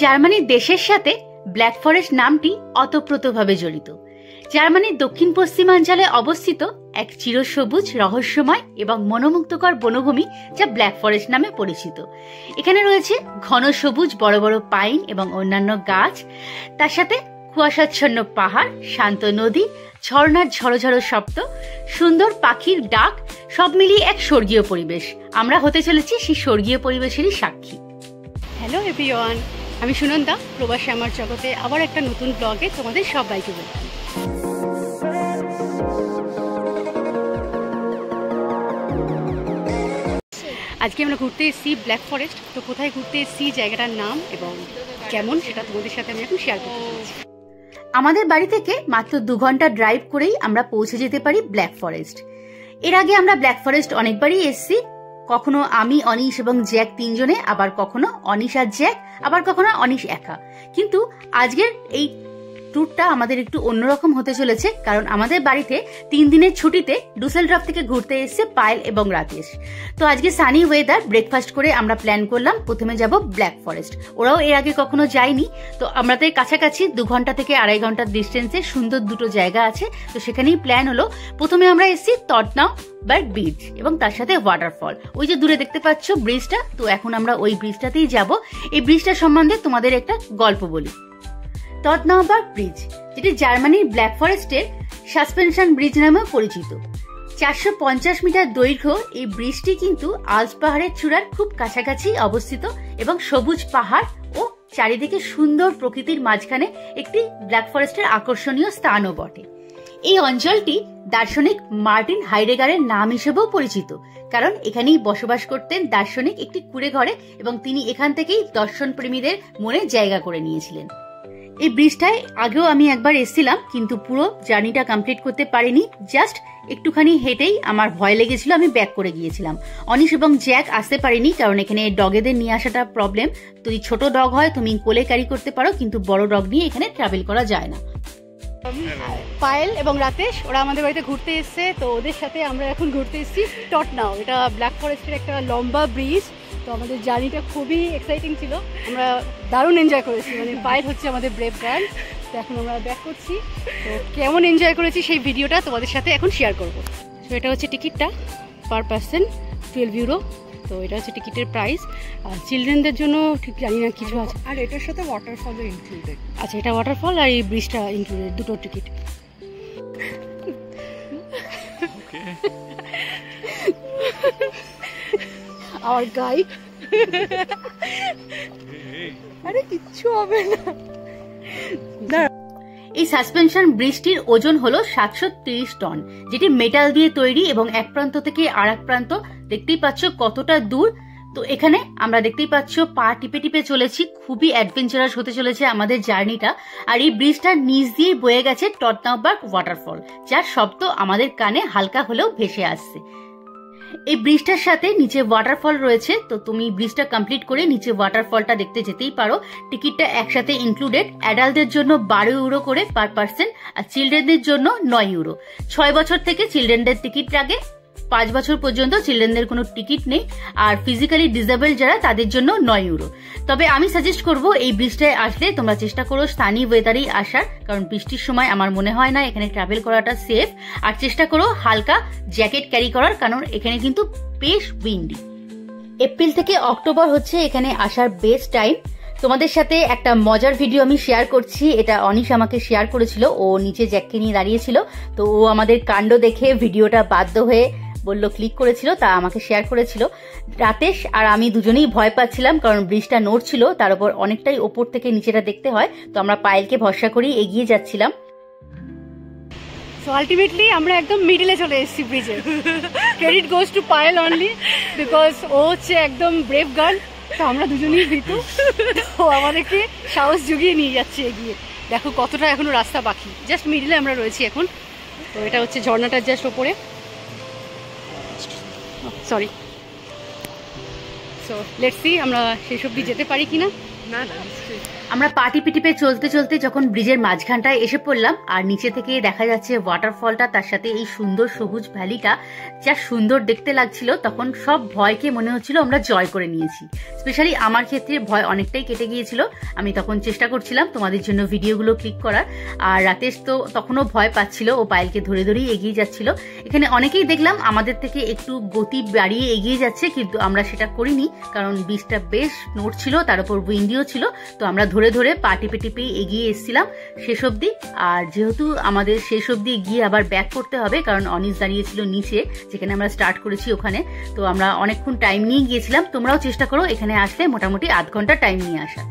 জার্মানির দেশের সাথে ব্ল্যাক ফরেস্ট নামটি অতপ্রতভাবে জড়িত। জার্মানির দক্ষিণ পশ্চিমাঞ্চলে অবস্থিত এক চিরসবুজ, রহস্যময় এবং মনোমুগ্ধকর বনভূমি যা ব্ল্যাক ফরেস্ট নামে পরিচিত। এখানে রয়েছে ঘন সবুজ বড় বড় পাইন এবং অন্যান্য গাছ, তার সাথে কুয়াশাচ্ছন্ন পাহাড়, শান্ত নদী, ঝর্ণার ঝড়ো শব্দ, সুন্দর পাখির ডাক, সব মিলিয়ে এক স্বর্গীয় পরিবেশ। আমরা হতে চলেছি সেই স্বর্গীয় পরিবেশেরই সাক্ষী। হ্যালো এভরিওয়ান, আমি সুনন্দা, প্রবাসী আমার জগতে আবার একটা নতুন ব্লগে তোমাদের সবাইকে ওয়েলকাম। আজকে আমরা ঘুরতে এসেছি ব্ল্যাক ফরেস্ট। তো কোথায় ঘুরতে এসেছি, জায়গাটার নাম এবং কেমন, সেটা তোমাদের সাথে আমি এখন শেয়ার করতে চাইছি। আমাদের বাড়ি থেকে মাত্র 2 ঘন্টা ড্রাইভ করেই আমরা পৌঁছে যেতে পারি ব্ল্যাক ফরেস্ট। এর আগে আমরা ব্ল্যাক ফরেস্ট অনেকবারই এসেছি, কখনো আমি, অনিশ এবং জ্যাক 3 জনে, আবার কখনো অনিশ আর জ্যাক, আবার কখনো অনিশ একা। কিন্তু আজকের এই ট্যুরটা আমাদের একটু অন্যরকম হতে চলেছে, কারণ আমাদের বাড়িতে 3 দিনের ছুটিতে ডুসেলডর্ফ থেকে ঘুরতে এসেছে পায়েল এবং রাতেশ। তো আজকে সানি ওয়েদার, ব্রেকফাস্ট করে আমরা প্ল্যান করলাম প্রথমে যাব ব্ল্যাক ফরেস্ট। ওরাও এর আগে কখনো যায়নি, তো আমাদের কাছাকাছি 2 ঘন্টা থেকে 2.5 ঘন্টার ডিস্টেন্সে সুন্দর 2টো জায়গা আছে। তো সেখানেই প্ল্যান হলো, প্রথমে আমরা এসেছি টটনাউবার্গ ব্রিজ এবং তার সাথে ওয়াটারফল। ওই যে দূরে দেখতে পাচ্ছ ব্রিজটা, তো এখন আমরা ওই ব্রিজটাতেই যাব। এই ব্রিজটা সম্বন্ধে তোমাদের একটা গল্প বলি। টটনাউবার্গ ব্রিজ, যেটি জার্মানির ব্ল্যাক ফরেস্টের সাসপেনশন ব্রিজ নামেও পরিচিত। 450 মিটার দৈর্ঘ্য এই ব্রিজটি কিন্তু আল্পস পাহাড়ের চূড়ার খুব কাছাকাছি অবস্থিত এবং সবুজ পাহাড় ও চারিদিকে সুন্দর প্রকৃতির মাঝখানে একটি ব্ল্যাক ফরেস্টের আকর্ষণীয় স্থানও বটে। এই অঞ্চলটি দার্শনিক মার্টিন হাইডেগারের নাম হিসেবেও পরিচিত, কারণ এখানেই বসবাস করতেন দার্শনিক একটি কুঁড়ে ঘরে এবং তিনি এখান থেকেই দর্শন প্রেমীদের মনে জায়গা করে নিয়েছিলেন। এই ব্রিজটায় আগেও আমি একবার এসেছিলাম, কিন্তু পুরো জার্নিটা কমপ্লিট করতে পারিনি। জাস্ট একটুখানি হেঁটেই আমার ভয় লেগেছিল, আমি ব্যাক করে গিয়েছিলাম। অনিশ এবং জ্যাক আসতে পারিনি, কারণ এখানে ডগেদের নিয়ে আসাটা প্রবলেম। যদি ছোট ডগ হয় তুমি কোলে ক্যারি করতে পারো, কিন্তু বড় ডগ নিয়ে এখানে ট্রাভেল করা যায় না। পায়েল এবং রাতেশ ওরা আমাদের বাড়িতে ঘুরতে এসছে, তো ওদের সাথে আমরা এখন ঘুরতে এসেছি টটনাউ। এটা ব্ল্যাক ফরেস্টের একটা লম্বা ব্রিজ। তো আমাদের জার্নিটা খুবই এক্সাইটিং ছিল, আমরা দারুণ এনজয় করেছি। মানে পায়েল হচ্ছে আমাদের ব্রেভ গার্ল। তো এখন আমরা ব্যাক করছি, তো কেমন এনজয় করেছি সেই ভিডিওটা তোমাদের সাথে এখন শেয়ার করবো। তো এটা হচ্ছে টিকিটটা, পার পার্সন 12 ইউরো। তো এটা হচ্ছে টিকিটের প্রাইস। আর চিলড্রেনদের জন্য ঠিক জানি না কিছু আছে, আর এটার সাথে ওয়াটারফলও ইনক্লুডেড। আচ্ছা, এটা ওয়াটারফল আর এই ব্রিজটা ইনক্লুডেড, 2টো টিকিট। আর গাইড, আরে কিচ্ছু হবে না। এই সাসপেনশন ব্রিজটির ওজন হলো 730 টন, যেটি মেটাল দিয়ে তৈরি এবং এক প্রান্ত থেকে আর এক প্রান্ত দেখতেই পাচ্ছ কতটা দূর। তো এখানে আমরা দেখতেই পাচ্ছ পা টিপে টিপে চলেছি, খুবই অ্যাডভেঞ্চারাস হতে চলেছে আমাদের জার্নিটা। আর এই ব্রিজটার নিচ দিয়ে বয়ে গেছে টটনাউবার্গ ওয়াটারফল, যার শব্দ আমাদের কানে হালকা হলেও ভেসে আসছে। এই ব্রিজটার সাথে নিচে ওয়াটারফল রয়েছে, তো তুমি ব্রিজটা কমপ্লিট করে নিচে ওয়াটারফলটা দেখতে যেতেই পারো। টিকিটটা একসাথে ইনক্লুডেড। অ্যাডাল্টদের জন্য 12 ইউরো করে পার পার্সন, আর চিলড্রেনদের জন্য 9 ইউরো। 6 বছর থেকে চিলড্রেনদের টিকিট লাগে, 5 বছর পর্যন্ত চিলড্রেনদের কোনো টিকিট নেই। আর ফিজিক্যালি ডিসেবল যারা, তাদের জন্য 9 ইউরো। তবে আমি সাজেস্ট করব এই ব্রিজটায় আসলে তোমরা চেষ্টা করো স্থানীয় ওয়েদারেই আসার, কারণ বৃষ্টির সময় আমার মনে হয় না এখানে ট্রাভেল করাটা সেফ। আর চেষ্টা করো হালকা জ্যাকেট ক্যারি করার, কারণ এখানে কিন্তু বেশ উইন্ডি। এপ্রিল থেকে অক্টোবর হচ্ছে এখানে আসার বেস্ট টাইম। তোমাদের সাথে একটা মজার ভিডিও আমি শেয়ার করছি, এটা অনিশ আমাকে শেয়ার করেছিল। ও নিচে জ্যাককে নিয়ে দাঁড়িয়েছিল, তো ও আমাদের কাণ্ড দেখে ভিডিওটা বাধ্য হয়ে বললো ক্লিক করেছিল, তা আমাকে শেয়ার করেছিল। রাতেশ আর আমি দুজনেই ভয় পাচ্ছিলাম, কারণ ব্রিজটা নড়ছিল, তার উপর অনেকটাই ওপর থেকে নিচেটা দেখতে হয়। তো আমরা পায়েলকে ভরসা করেই এগিয়ে যাচ্ছিলাম। সো আলটিমেটলি আমরা একদম মিডলে চলে এসেছি ব্রিজে। Credit goes to Payel only, because ও হচ্ছে একদম ব্রেভ গার্ল। তো আমরা দুজনেই ভীতু, তো আমাদেরকে সাহস জুগিয়ে নিয়ে যাচ্ছে এগিয়ে। দেখো কতটা এখনো রাস্তা বাকি, জাস্ট মিডলে আমরা রয়েছি এখন। তো এটা হচ্ছে ঝর্ণাটার জাস্ট ওপরে, সরি। সো লেটস সি আমরা শেষ অবধি যেতে পারি কিনা। না না নিশ্চয়ই। আমরা পা টিপে টিপে চলতে চলতে যখন ব্রিজের মাঝখানটায় এসে পড়লাম আর নিচে থেকে দেখা যাচ্ছে ওয়াটারফলটা, তার সাথে এই সুন্দর সবুজ ভ্যালিটা যা সুন্দর দেখতে লাগছিল, তখন সব ভয়কে মনে হচ্ছিল আমরা জয় করে নিয়েছি। স্পেশালি আমার ক্ষেত্রে ভয় অনেকটাই কেটে গিয়েছিল। আমি তখন চেষ্টা করছিলাম তোমাদের জন্য ভিডিওগুলো ক্লিক করার, আর রাতেশ তো তখনও ভয় পাচ্ছিল, ও পায়েলকে ধরে ধরেই এগিয়ে যাচ্ছিল। এখানে অনেকেই দেখলাম আমাদের থেকে একটু গতি বাড়িয়ে এগিয়ে যাচ্ছে, কিন্তু আমরা সেটা করিনি, কারণ বীজটা বেশ নড়ছিল, তার উপর উইন্ডিও ছিল। তো আমরা ধরে ধরে পা টিপে টিপেই এগিয়ে এসেছিলাম শেষ অবধি। আর যেহেতু আমাদের শেষ অবধি গিয়ে আবার ব্যাক করতে হবে, কারণ অনিশ দাঁড়িয়েছিল নিচে যেখানে আমরা স্টার্ট করেছি ওখানে, তো আমরা অনেকক্ষণ টাইম নিয়ে গিয়েছিলাম। তোমরাও চেষ্টা করো এখানে আসলে মোটামুটি আধ ঘন্টা টাইম নিয়ে আসা।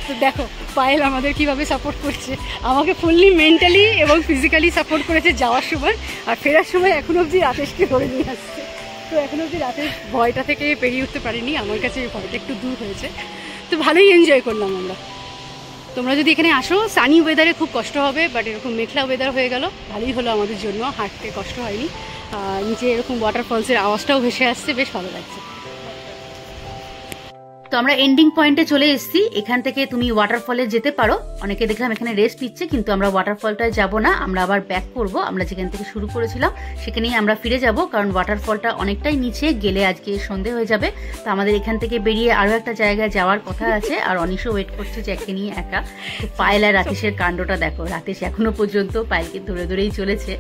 তো দেখো পায়েল আমাদের কিভাবে সাপোর্ট করছে, আমাকে ফুললি মেন্টালি এবং ফিজিক্যালি সাপোর্ট করেছে যাওয়ার সময়, আর ফেরার সময় এখন অবধি রাতেশকে ধরে নিয়ে আসছে। তো এখন অবধি রাতেশ ভয়টা থেকে পেরিয়ে উঠতে পারিনি, আমার কাছে এই ভয়টা একটু দূর হয়েছে। তো ভালোই এনজয় করলাম আমরা। তোমরা যদি এখানে আসো, সানি ওয়েদারে খুব কষ্ট হবে, বাট এরকম মেঘলা ওয়েদার হয়ে গেল, ভালোই হলো আমাদের জন্য, হাঁটতে কষ্ট হয়নি। আর নিচে এরকম ওয়াটারফলসের আওয়াজটাও ভেসে আসছে, বেশ ভালো লাগছে। তো আমরা এন্ডিং পয়েন্টে চলে এসেছি। এখান থেকে তুমি ওয়াটারফলে যেতে পারো। অনেকে দেখলাম এখানে রেস্ট নিচ্ছে, কিন্তু আমরা ওয়াটারফলটায় যাব না, আমরা আবার ব্যাক করব। আমরা যেখান থেকে শুরু করেছিলাম সেখানেই আমরা ফিরে যাব, কারণ ওয়াটারফলটা অনেকটাই নিচে, গেলে আজকে সন্ধে হয়ে যাবে। তো আমাদের এখান থেকে বেরিয়ে আরো একটা জায়গায় যাওয়ার কথা আছে, আর অনিশও ওয়েট করছে জ্যাককে নিয়ে একা। তো পায়েল আর রাতেশের কাণ্ডটা দেখো, রাতেশ এখনো পর্যন্ত পায়েলকে ধরে ধরেই চলেছে।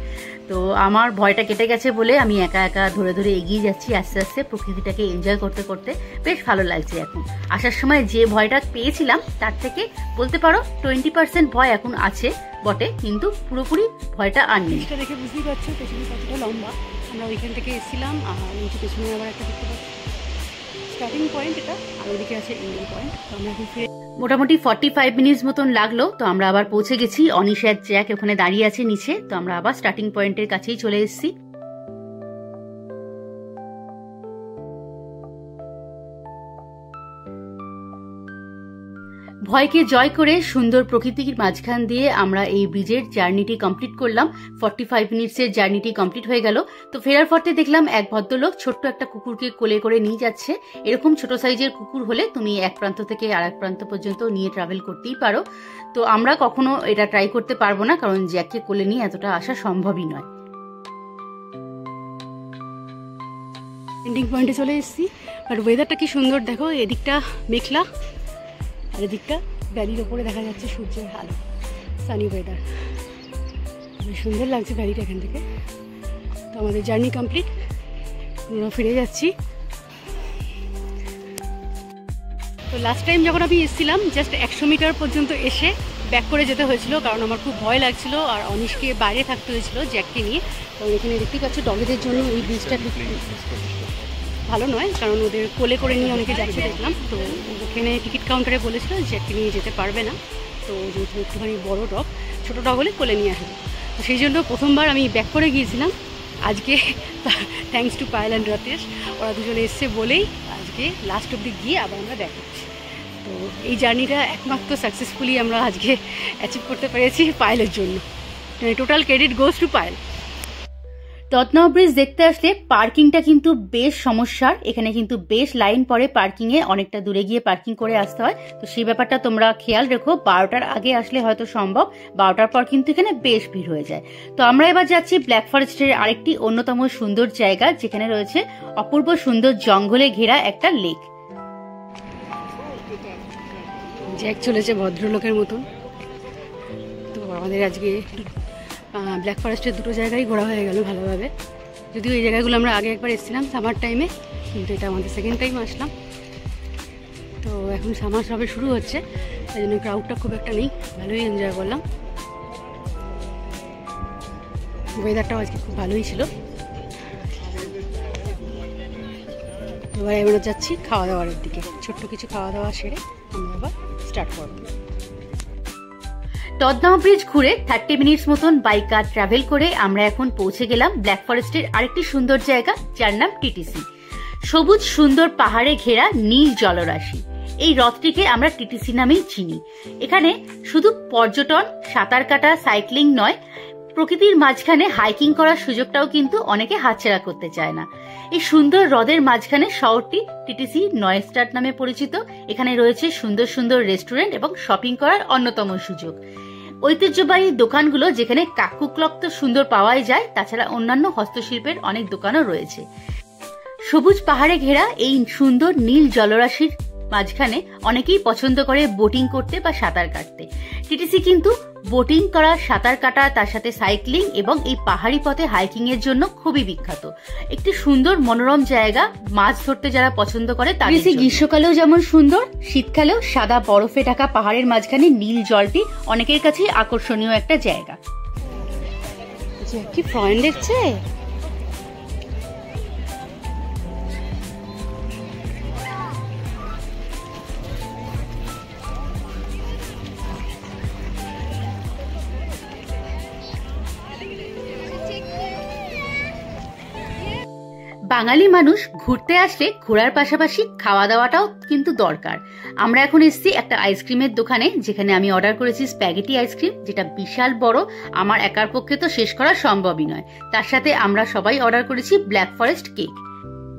তো আমার ভয়টা কেটে গেছে বলে আমি একা একা ধরে ধরে এগিয়ে যাচ্ছি আস্তে আস্তে, প্রকৃতিটাকে এনজয় করতে করতে। বেশ ভালো লাগছে এখন। আসার সময় যে ভয়টা পেয়েছিলাম তার থেকে বলতে পারো 20% ভয় এখন আছে বটে, কিন্তু পুরোপুরি ভয়টা আর নেই। এটা দেখে বুঝতেই পারছো পেছনে কতটা লম্বা। আমরা ওইখান থেকে এসেছিলাম, আর নিচে পেছনে আবার একটা দেখতে পাচ্ছি স্টার্টিং পয়েন্ট এটা, আর ওইদিকে আছে এন্ডিং পয়েন্ট। তো আমরা এখন ফিরে মোটামুটি 45 মিনিটস মতন লাগলো। তো আমরা আবার পৌঁছে গেছি। অনিশ আর জ্যাক ওখানে দাঁড়িয়ে আছে নিচে। তো আমরা আবার স্টার্টিং পয়েন্টের কাছেই চলে এসেছি। ভয়কে জয় করে সুন্দর প্রকৃতির মাঝখান দিয়ে আমরা এই ব্রিজের জার্নিটি কমপ্লিট করলাম। 45 মিনিটসের জার্নিটি কমপ্লিট হয়ে গেল। তো ফেরার পথে দেখলাম এক ভদ্রলোক ছোট্ট একটা কুকুরকে কোলে করে নিয়ে যাচ্ছে। এরকম ছোট সাইজের কুকুর হলে তুমি এক প্রান্ত থেকে আর এক প্রান্ত পর্যন্ত নিয়ে ট্রাভেল করতেই পারো। তো আমরা কখনো এটা ট্রাই করতে পারবো না, কারণ জ্যাককে কোলে নিয়ে এতটা আসা সম্ভবই নয়। এন্ডিং পয়েন্টে চলে এসেছি, বাট ওয়েদারটা কি সুন্দর দেখো, এদিকটা মেঘলা আর এদিকটা ভ্যালির ওপরে দেখা যাচ্ছে সূর্যের আলো, সানি ওয়েদার, বেশ সুন্দর লাগছে ভ্যালিটা এখান থেকে। তো আমাদের জার্নি কমপ্লিট, আমরা ফিরে যাচ্ছি। তো লাস্ট টাইম যখন আমি এসেছিলাম জাস্ট 100 মিটার পর্যন্ত এসে ব্যাক করে যেতে হয়েছিল, কারণ আমার খুব ভয় লাগছিল আর অনিশকে বাইরে থাকতে হয়েছিল জ্যাককে নিয়ে। তো এখানে দেখতে পাচ্ছ ডগেদের জন্য এই ব্রিজটা ভালো নয়, কারণ ওদের কোলে করে নিয়ে অনেকে যাচ্ছে দেখলাম। তো ওখানে টিকিট কাউন্টারে বলেছিল জ্যাককে নিয়ে যেতে পারবে না, তো যেহেতু একটুখানি বড় ডগ, ছোটো ডগ হলে কোলে নিয়ে আসবে। তো সেই জন্য প্রথমবার আমি ব্যাক করে গিয়েছিলাম। আজকে থ্যাঙ্কস টু পায়েল অ্যান্ড রাতেশ, ওরা দুজনে এসছে বলেই আজকে লাস্ট অব্দি গিয়ে আবার আমরা ব্যাক করছি। তো এই জার্নিটা একমাত্র সাকসেসফুলি আমরা আজকে অ্যাচিভ করতে পেরেছি পায়েলের জন্য। Total credit goes to Payel. ততনাও ব্রিজ দেখতে আসলে পার্কিংটা কিন্তু বেশ সমস্যার। এখানে কিন্তু বেশ লাইন পড়ে পার্কিংয়ে, অনেকটা দূরে গিয়ে পার্কিং করে আসতে হয়। তো সেই ব্যাপারটা তোমরা খেয়াল রেখো। 12টার আগে আসলে হয়তো সম্ভব, 12টার পর কিন্তু এখানে বেশ ভিড় হয়ে যায়। তো আমরা এবার যাচ্ছি ব্ল্যাক ফরেস্টের আরেকটি অন্যতম সুন্দর জায়গা, যেখানে রয়েছে অপূর্ব সুন্দর জঙ্গলে ঘেরা একটা লেক। জ্যাক চলেছে ভদ্রলোকের মতন। তো আমাদের আজকে ব্ল্যাক ফরেস্টের দুটো জায়গায় ঘোরা হয়ে গেল ভালোভাবে। যদিও এই জায়গাগুলো আমরা আগে একবার এসেছিলাম সামার টাইমে, কিন্তু এটা আমাদের সেকেন্ড টাইম আসলাম। তো এখন সামার সবে শুরু হচ্ছে, তাই জন্য ক্রাউডটা খুব একটা নেই, ভালোই এনজয় করলাম। ওয়েদারটাও আজকে খুব ভালোই ছিল। এবার আমরা যাচ্ছি খাওয়া দাওয়ার দিকে, ছোট্ট কিছু খাওয়া দাওয়া সেরে আমরা আবার স্টার্ট করব। ততনাও ব্রিজ ঘুরে 30 মিনিটস মতন বাই কার ট্রাভেল করে আমরা এখন পৌঁছে গেলাম ব্ল্যাক ফরেস্টের আরেকটি সুন্দর জায়গা, যার নাম টিটিসি। সবুজ সুন্দর পাহাড়ে ঘেরা নীল জলরাশি, এই হ্রদটিকে আমরা টিটিসি নামেই চিনি। এখানে শুধু পর্যটন, সাঁতার কাটা, সাইক্লিং নয়, প্রকৃতির মাঝখানে হাইকিং করার সুযোগটাও কিন্তু অনেকে হাতছাড়া করতে চায় না। এই সুন্দর হ্রদের মাঝখানে শহরটি টিটিসি 9 স্টার নামে পরিচিত। এখানে রয়েছে সুন্দর সুন্দর রেস্টুরেন্ট এবং শপিং করার অন্যতম সুযোগ। ঐতিহ্যবাহী দোকানগুলো যেখানে কাকু ক্লক তো সুন্দর পাওয়াই যায়, তাছাড়া অন্যান্য হস্তশিল্পের অনেক দোকানও রয়েছে। সবুজ পাহাড়ে ঘেরা এই সুন্দর নীল জলরাশির মাঝখানে অনেকেই পছন্দ করে বোটিং করতে বা সাঁতার কাটতে। টিটিসি কিন্তু বোটিং করা, সাঁতার কাটা, তার সাথে সাইক্লিং এবং এই পাহাড়ি পথে হাইকিং এর জন্য খুবই বিখ্যাত। একটি সুন্দর মনোরম জায়গা, মাছ ধরতে যারা পছন্দ করে তাদের জন্য। গ্রীষ্মকালেও যেমন সুন্দর, শীতকালেও সাদা বরফে ঢাকা পাহাড়ের মাঝখানে নীল জলটি অনেকের কাছে আকর্ষণীয় একটা জায়গা। কি ফ্রেন্ড দেখছে, বাঙালি মানুষ ঘুরতে আসলে ঘোরার পাশাপাশি খাওয়া দাওয়াটাও কিন্তু দরকার। আমরা এখন এসেছি একটা আইসক্রিমের দোকানে, যেখানে আমি অর্ডার করেছি স্প্যাগেটি আইসক্রিম, যেটা বিশাল বড়, আমার একার পক্ষে তো শেষ করা সম্ভবই নয়। তার সাথে আমরা সবাই অর্ডার করেছি ব্ল্যাক ফরেস্ট কেক।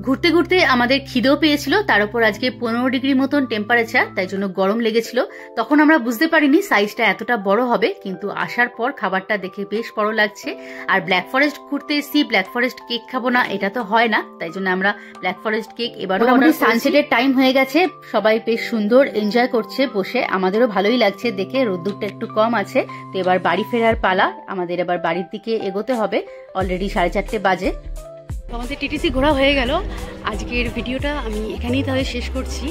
ঘুরতে ঘুরতে আমাদের খিদেও পেয়েছিল, তার উপর আজকে 15 ডিগ্রি মতন টেম্পারেচার, তাই জন্য গরম লেগেছিল। তখন আমরা বুঝতে পারিনি সাইজটা এতটা বড় হবে, কিন্তু আসার পর খাবারটা দেখে বেশ বড় লাগছে। আর ব্ল্যাক ফরেস্ট ঘুরতে এসেছি, ব্ল্যাক ফরেস্ট কেক খাবো না এটা তো হয় না, তাই জন্য আমরা ব্ল্যাক ফরেস্ট কেক এবারও আমাদের সানসেটের টাইম হয়ে গেছে, সবাই বেশ সুন্দর এনজয় করছে বসে, আমাদেরও ভালোই লাগছে দেখে। রোদ্দুরটা একটু কম আছে, তো এবার বাড়ি ফেরার পালা, আমাদের এবার বাড়ির দিকে এগোতে হবে। অলরেডি 4:30 বাজে। আমাদের টিটিসি ঘোরা হয়ে গেল। আজকের ভিডিওটা আমি এখানেই তাহলে শেষ করছি।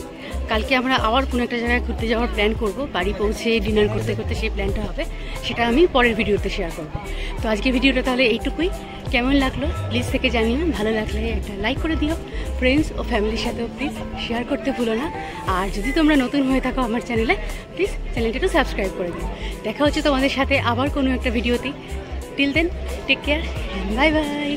কালকে আমরা আবার কোনো একটা জায়গায় ঘুরতে যাওয়ার প্ল্যান করব, বাড়ি পৌঁছে ডিনার করতে করতে সেই প্ল্যানটা হবে, সেটা আমি পরের ভিডিওতে শেয়ার করব। তো আজকের ভিডিওটা তাহলে এইটুকুই। কেমন লাগলো প্লিজ থেকে জানিও, ভালো লাগলে একটা লাইক করে দিও, ফ্রেন্ডস ও ফ্যামিলির সাথেও প্লিজ শেয়ার করতে ভুলো না। আর যদি তোমরা নতুন হয়ে থাকো আমার চ্যানেলে, প্লিজ চ্যানেলটা একটু সাবস্ক্রাইব করে দিও। দেখা হচ্ছে তোমাদের সাথে আবার কোনো একটা ভিডিওতেই। Till then, take care, bye by.